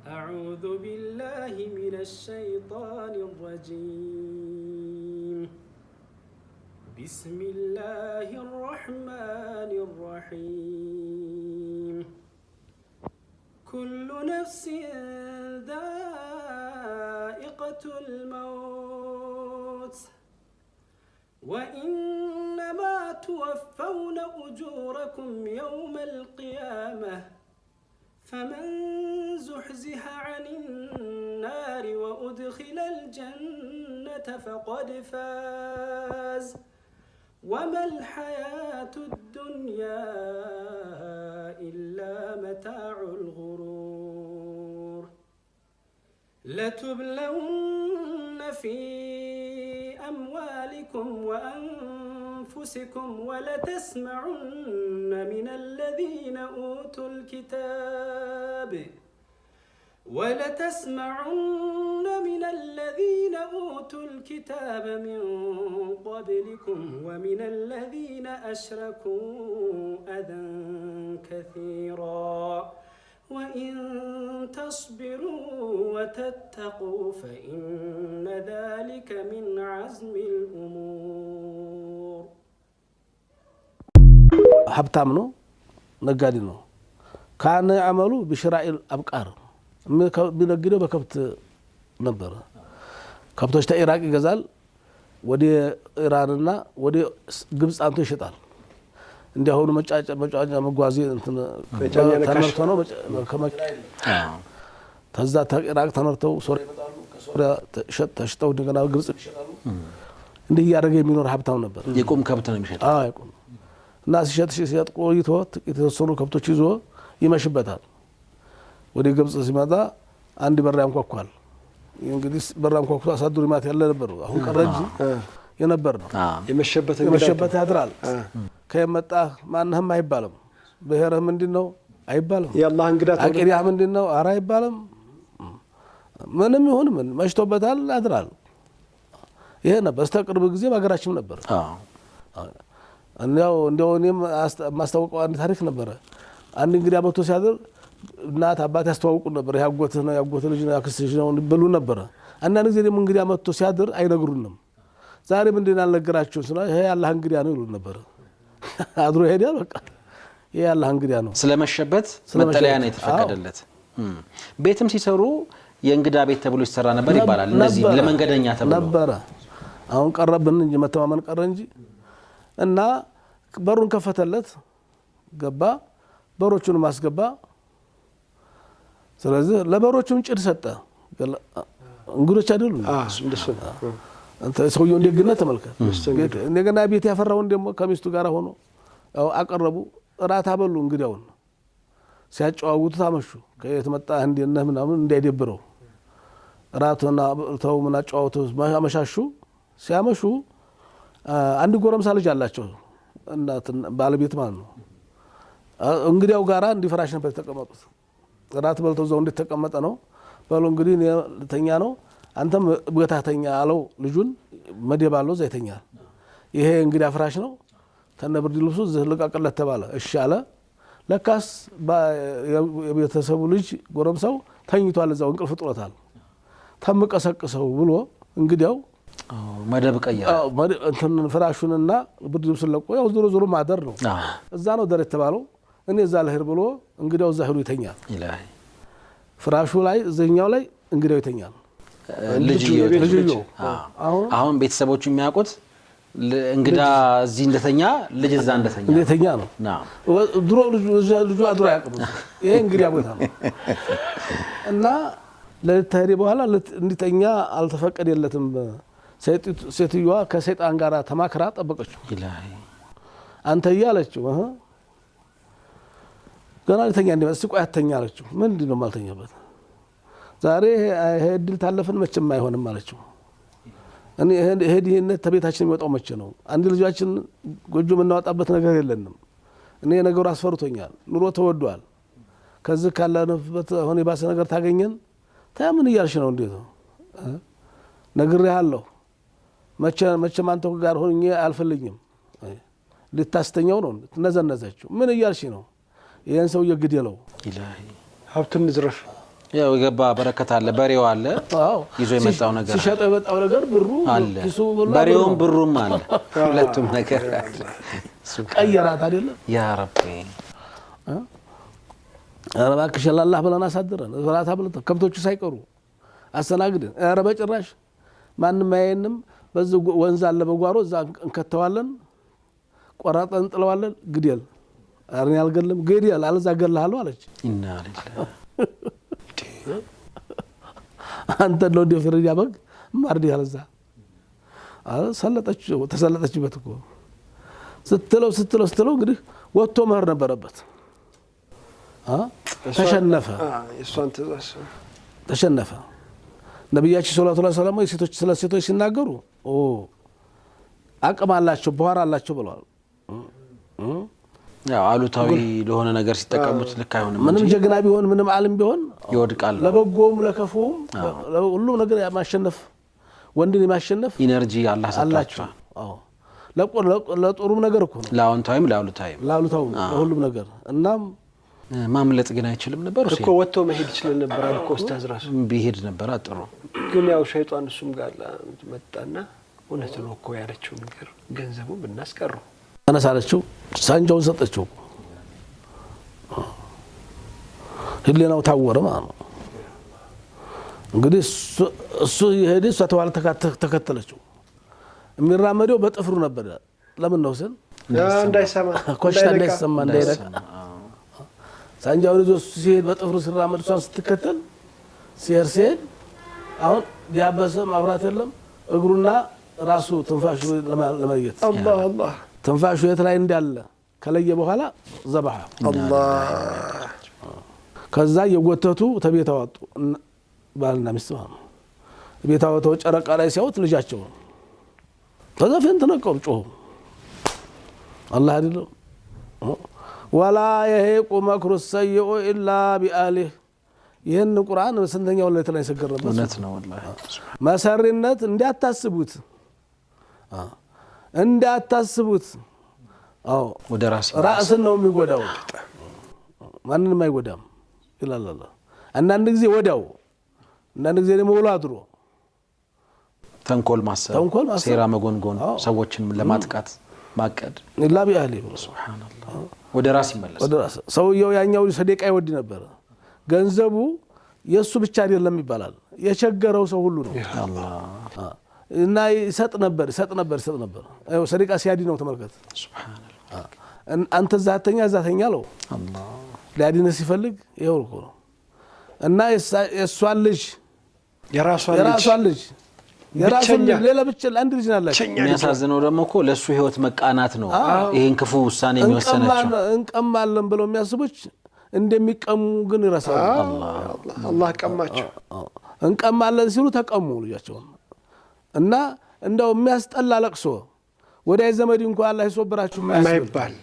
أعوذ بالله من الشيطان الرجيم بسم الله الرحمن الرحيم كل نفس ذائقة الموت وإنما توفون أجوركم يوم القيامة فمن زحزح عن النار وأدخل الجنة فقد فاز وما الحياة الدنيا إلا متاع الغرور لتبلون في أموالكم وأنفسكم ولتسمعن من الذين أوتوا الكتاب من قبلكم ومن الذين أشركوا أذى كثيرا وإن تصبروا وتتقوا فإن ذلك من عزم الأمور حبتامنو نقادينو كان يعملوا بشراء الأبقار بنقدو بكبت نبر كبتوش تا عراق يغزال ودي إيراننا ودي ግብጽ አንቶ ይሸጣል እንዲያውኑ መጫጫ መጓዚ እንትን ተነርቶ ነው ከመኪና ተዛ ኢራቅ ተነርተው ሶሪያ ይመጣሉ ከሶሪያ ተሽጠው እንደገና ግብጽ ይሸጣሉ እንዲህ ያደረገ የሚኖር ሀብታም ነበር የቆም ከብት ነው የሚሸጠው የቆም እና ሲሸጥ ቆይቶ የተወሰኑ ከብቶች ይዞ ይመሽበታል ወደ ግብጽ ሲመጣ አንድ በር ያንኳኳል እንግዲህ በር ያንኳኳ አሳዱሪ ማት ያለ ነበር አሁን ቀረጂ የነበር ነው የመሸበት ያድራል ከመጣ ማንንም አይባልም በህረም ምንድነው አይባልም የአላህ እንግዳ አቂሪያ ምንድነው አራ አይባልም ምንም ይሁን ምን መሽቶበታል ያድራል ይሄ ነው በስተቅርብ ጊዜ በአገራችን ነበር እንደው እኔም ማስተዋወቀው አንድ ታሪክ ነበር አንድ እንግዲህ አመቶ ሲያድር እናት አባት ያስተዋውቁ ነበር ያጎትህ ነው ያጎትህ ልጅ ነው ያክስትህ ነው ብሉ ነበር አንዳንድ ጊዜ ደግሞ እንግዲህ አመቶ ሲያድር አይነግሩንም ዛሬ ምንድነው አልነገራችሁም ስለ ይሄ ያላህ እንግዲያ ነው ይሉ ነበር አድሮ ሄዳል በቃ ይሄ ያላህ እንግዲያ ነው ስለመሸበት መጠለያ ነው የተፈቀደለት ቤትም ሲሰሩ የእንግዳ ቤት ተብሎ ይሰራ ነበር ይባላል እነዚህ ለመንገደኛ ተብሎ ነበር አሁን ቀረብን እንጂ መተማመን ቀረ እንጂ እና በሩን ከፈተለት ገባ በሮቹን ማስገባ ስለዚህ ለበሮቹም ጭድ ሰጠ እንግዶች አይደሉ እንደሱ አንተ ሰውየው እንደግና ተመልከት እንደገና ቤት ያፈራውን ደሞ ከሚስቱ ጋር ሆኖ አቀረቡ ራት አበሉ እንግዳውን ሲያጫዋውቱ ታመሹ ከየት መጣ እንደነህ ምናምን እንዳይደብረው ራቱና ተው ምን አጫዋውቱ ማመሻሹ ሲያመሹ አንድ ጎረምሳ ልጅ አላቸው እናት ባለቤት ማለት ነው እንግዲያው ጋራ እንዲፈራሽ ነበር ተቀመጡት ራት በልተው ዘው እንድትተቀመጠ ነው ባሉ እንግዲህ ለተኛ ነው አንተም በታተኛ አለው ልጁን መደባለው ዘይተኛል ይሄ እንግዲህ አፍራሽ ነው ተነብርድ ልብሱ ዝልቃቀለት ተባለ እሺ አለ ለካስ የቤተሰቡ ልጅ ጎረምሳው ተኝቷል እዛው እንቅልፍ ጥሮታል ተመቀሰቅሰው ብሎ እንግዲያው መደብ ቀያ እንትን ፍራሹንና ብርድ ልብሱን ለቆ ያው ዞሮ ማደር ነው እዛ ነው ደረ ተባለው እኔ እዛ ለህር ብሎ እንግዲያው እዛ ሄዶ ይተኛል ኢላሂ ፍራሹ ላይ ዘኛው ላይ እንግዲያው ይተኛል ልጅ አሁን ቤተሰቦቹ የሚያውቁት እንግዳ እዚህ እንደተኛ ልጅ እዛ እንደተኛ ነው ድሮ ልጁ አድሮ ያቀሙ ይሄ እንግዲያ ቦታ ነው እና ለታሪ በኋላ እንዲተኛ አልተፈቀደለትም ሴትዮዋ ከሰይጣን ጋር ተማክራ ጠበቀችው ኢላሂ አንተ ያለችው ገና ለተኛ እንደመስ ቆይ አተኛ አለችው ምንድነው ማልተኛበት ዛሬ ሄድል ታለፈን መቼም አይሆንም አለችው እኔ ሄዲነት ተቤታችን የሚወጣው መቼ ነው አንድ ልጃችን ጎጆ ምናወጣበት ነገር የለንም እኔ ነገሩ አስፈርቶኛል ኑሮ ተወዷል ከዚህ ካለንበት ሆነ ባሰ ነገር ታገኘን ታምን ይያልሽ ነው እንዴት ነው ነግሬሃለሁ መቼ ማንተው ጋር ሆኜ አልፈልኝም ልታስተኛው ነው ተነዘነዘችው ምን ይያልሽ ነው ይሄን ሰው ይግደለው ኢላሂ ሀብቱን ዝረፍ ያው የገባ በረከት አለ በሬው አለ ይዞ የመጣው ነገር ሲሸጠው የመጣው ነገር ብሩ አለ በሬውም ብሩም አለ ሁለቱም ነገር አለ ቀየራት አይደለ ያ ረቢ እባክሽ ለአላህ ብለን አሳድረን ራታ ብለን ከብቶቹ ሳይቀሩ አስተናግደን ኧረ በጭራሽ ማንም አየንም በዚህ ወንዝ አለ በጓሮ እዛ እንከተዋለን ቆራጠን እንጥለዋለን ግዴል አርኛ አልገለም ግዴል አለዛ ገለሃሉ አለች ኢና ሊላህ አንተ ነው ደፍረኛ በግ ማርዲ አለዛ ሰለጠችው ተሰለጠችበት እኮ ስትለው እንግዲህ ወጥቶ መህር ነበረበት ተሸነፈ ነብያችን ሰለላሁ ዐለይሂ ወሰለም ስለ ሴቶች ሲናገሩ አቅም አላቸው በኋላ አላቸው ብለዋል ያው አሉታዊ ለሆነ ነገር ሲጠቀሙት ልክ አይሆንም ምንም ጀግና ቢሆን ምንም ዓለም ቢሆን ይወድቃል ለበጎም ለከፉም ሁሉም ነገር ማሸነፍ ወንድን ማሸነፍ ኢነርጂ አላህ ሰጣቸው አዎ ለጥሩም ነገር እኮ ነው ለአዎንታዊም ለአሉታዊም ለሁሉም ነገር እናም ማምለጥ ግን አይችልም ነበር እኮ ወጥቶ መሄድ ይችላል ነበር አልኮ ኡስታዝ ራሱ ቢሄድ ነበር አጥሩ ግን ያው ሸይጣን እሱም ጋር መጣና እውነት ነው እኮ ያለችው ነገር ገንዘቡን ብናስቀረው አነሳለችው ሳንጃውን ሰጠችው ህሊናው ታወረ ማለት ነው እንግዲህ እሱ ይሄድ እሷ ተዋል ተከተለችው የሚራመደው በጥፍሩ ነበር ለምን ነው ስል እንዳይሰማ እንዳይረቅ ሳንጃው ልጅ ሲሄድ በጥፍሩ ሲራመድ እሷን ስትከተል ሲሄድ አሁን ያበሰ ማብራት የለም እግሩና ራሱ ትንፋሹ ለማየት አላህ ትንፋሹ የት ላይ እንዳለ ከለየ በኋላ ዘባህ አላህ ከዛ የጎተቱ ተቤት አወጡ ባልና ሚስት ማለት ነው ቤት አወጣው ጨረቃ ላይ ሲያዩት ልጃቸው ከዛ ፈንት ነቀሩ ጮሁ አላህ አይደለም ولا يهيق مكر السيء الا باهله ይሄን ቁርአን በስንተኛው ላይ ተላይ ሰገረበት እውነት ነው والله መሰሪነት እንዳታስቡት አዎ ወደ ራስን ነው የሚጎዳው ማንንም አይጎዳም ይላል አላህ አንዳንድ ጊዜ ወዳው አንዳንድ ጊዜ ደግሞ ወላድሮ ተንኮል ማሰብ ሴራ መጎንጎን ሰዎችን ለማጥቃት ማቀድ ኢላ ቢአህሊ ሱብሃንአላህ ወደ ራስ ይመለስ ወደ ራስ ሰውየው ያኛው ሰደቃ ይወድ ነበር ገንዘቡ የሱ ብቻ አይደለም ይባላል የቸገረው ሰው ሁሉ ነው አላህ እና ይሰጥ ነበር አይው ሰደቃ ሲያዲ ነው ተመልከት ሱብሃንአላህ አንተ ዛተኛ ለው አላህ ሊያዲነ ሲፈልግ ይሄው ነው እና የሷን ልጅ የራሷን ልጅ ሌላ ብቻ አንድ ልጅ ናላችሁ የሚያሳዝነው ደግሞ እኮ ለሱ ህይወት መቃናት ነው ይሄን ክፉ ውሳኔ የሚወሰነችው እንቀማለን ብለው የሚያስቡች እንደሚቀሙ ግን ይረሳሉ አላህ ቀማቸው እንቀማለን ሲሉ ተቀሙ ልጃቸው እና እንደው የሚያስጠላ ለቅሶ ወዳይ ዘመድ እንኳን አላህ ይሶብራችሁ ማይባል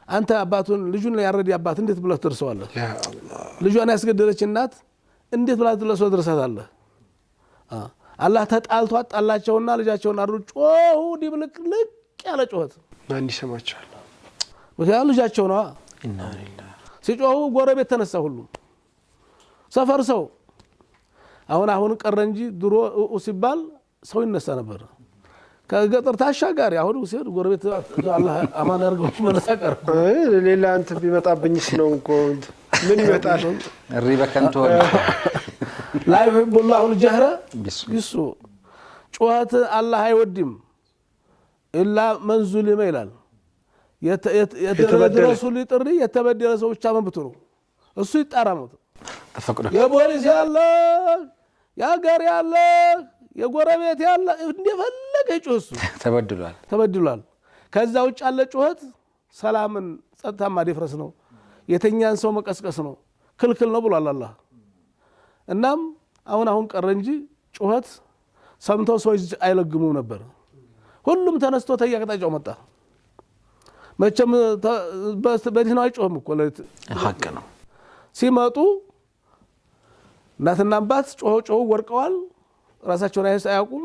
አንተ አባቱን ልጁን ያረዲ አባት እንዴት ብለህ ትርሰዋለህ ያ አላህ ልጇን ያስገደለች እናት እንዴት ብለህ ትለሰው ድረሳታለህ አላህ ተጣልቶ አጣላቸውና ልጃቸውን አሩ ጮሁ ዲብልቅልቅ ያለ ጮህት ማን ይሰማቸዋል ወዲያ ልጃቸው ነው ኢና ሊላህ ሲጮሁ ጎረቤት ተነሳ ሁሉ ሰፈር ሰው አሁን ቀረ እንጂ ድሮ ሲባል ሰው ይነሳ ነበር ከገጠር ታሻጋሪ አሁን ሲሄድ ጎረቤት አላህ አማን ያርገው መለሳቀር ሌላ አንተ ቢመጣብኝስ ነው እንኮ ምን ይመጣል ሪበከንቶ لا يحب الله الجهر بالسوء ጩኸት አላህ አይወድም إلا من ظلم ይላል የተበደለ ጥሪ የተበደለ ሰው ብቻ መብቱ ነው እሱ ይጣራመው ተፈቅዶ የፖሊስ ያለ ያገር ያለ የጎረቤት ያለ እንደፈለገ ጩኸሱ ተበድሏል ከዛ ውጭ ያለ ጩኸት ሰላምን ጸጥታ ማድረስ ነው የተኛን ሰው መቀስቀስ ነው ክልክል ነው ብሏል አላህ እናም አሁን ቀረ እንጂ ጩኸት ሰምተው ሰዎች አይለግሙ ነበር ሁሉም ተነስቶ ተያቅጣጫው መጣ መቼም በዲናው አይጮህም እኮ ሐቅ ነው ሲመጡ እናትና አባት ጮሁ ወርቀዋል ራሳቸውን አያውቁም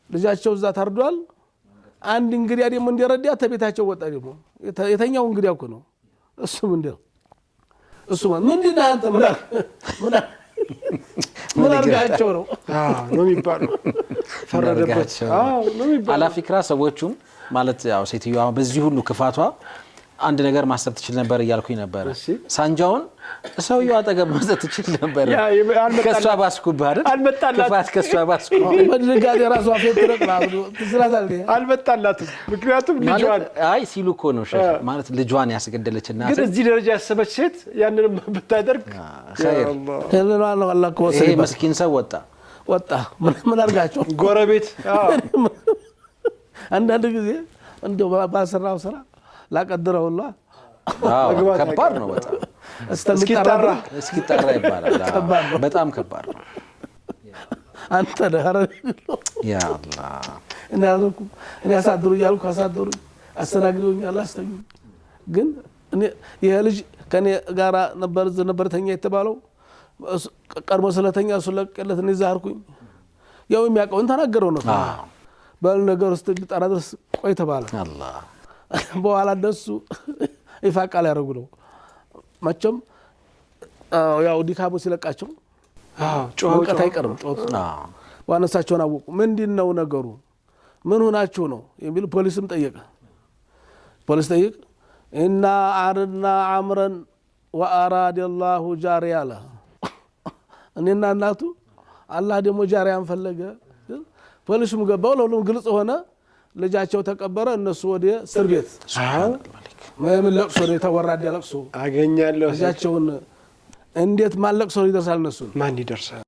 ልጃቸው እዛ ታርዷል አንድ እንግዲያ ደግሞ እንደረዳ ተቤታቸው ወጣ ደግሞ የተኛው እንግዲያ እኮ ነው እሱም እንደው እሱ ምንድን ነህ አንተ ምን አድርጋቸው ነው ነው የሚባለው። ፈረደበት ነው የሚባለው። አላፊክራ ሰዎቹም ማለት ያው ሴትዮዋ በዚህ ሁሉ ክፋቷ አንድ ነገር ማሰብ ትችል ነበር እያልኩኝ ነበር። ሳንጃውን ሰውየው አጠገብ መስጠት ትችል ነበር። ከሷ ባስኩብህ አይደል? ክፋት ከሷ ባስኩብህ በድንጋጤ ራሷ ፈትረቅ ትስራታል። አልመጣላትም። ምክንያቱም ልጇን አይ ሲሉ እኮ ነው ሸህ ማለት ልጇን ያስገደለች እናት ግን እዚህ ደረጃ ያሰበች ሴት ያንንም ብታደርግ ኸይር ሄለና አላህ እኮ ይሄ መስኪን ሰው ወጣ ምን አድርጋቸው ጎረቤት አንዳንድ ጊዜ እንደው ባሰራው ስራ ላቀድረውላ ከባድ ነው በጣም እስኪጠራ ይባላል። በጣም ከባድ ነው። አንተ ደህረ ያ አላህ እኔ አሳድሩ እያልኩ አሳድሩ አስተናግደውኛል አስተኙ። ግን ይሄ ልጅ ከኔ ጋራ ነበርተኛ የተባለው ቀድሞ ስለተኛ እሱ ለቀለት እኔ ዛርኩኝ ያው የሚያውቀውን ተናገረው ነው። በል ነገር ውስጥ ሊጠራ ድረስ ቆይ ተባለ። አላህ በኋላ እነሱ ይፋቃል ያደረጉ ነው። መቼም ያው ዲካቦ ሲለቃቸው ጮኸት አይቀርም። ዋነሳቸውን አወቁ። ምንድን ነው ነገሩ? ምን ሆናችሁ ነው የሚል ፖሊስም ጠየቀ። ፖሊስ ጠይቅ እና አርና አምረን ወአራድ አላሁ ጃሪያ አለ። እኔና እናቱ አላህ ደግሞ ጃሪያን ፈለገ። ፖሊሱም ገባው። ለሁሉም ግልጽ ሆነ። ልጃቸው ተቀበረ። እነሱ ወደ እስር ቤት ምን ለቅሶ ነው የተወራደ ለቅሶ አገኛለሁ። ልጃቸውን እንዴት ማን ለቅሶ ይደርሳል? እነሱ ማን ይደርሳል?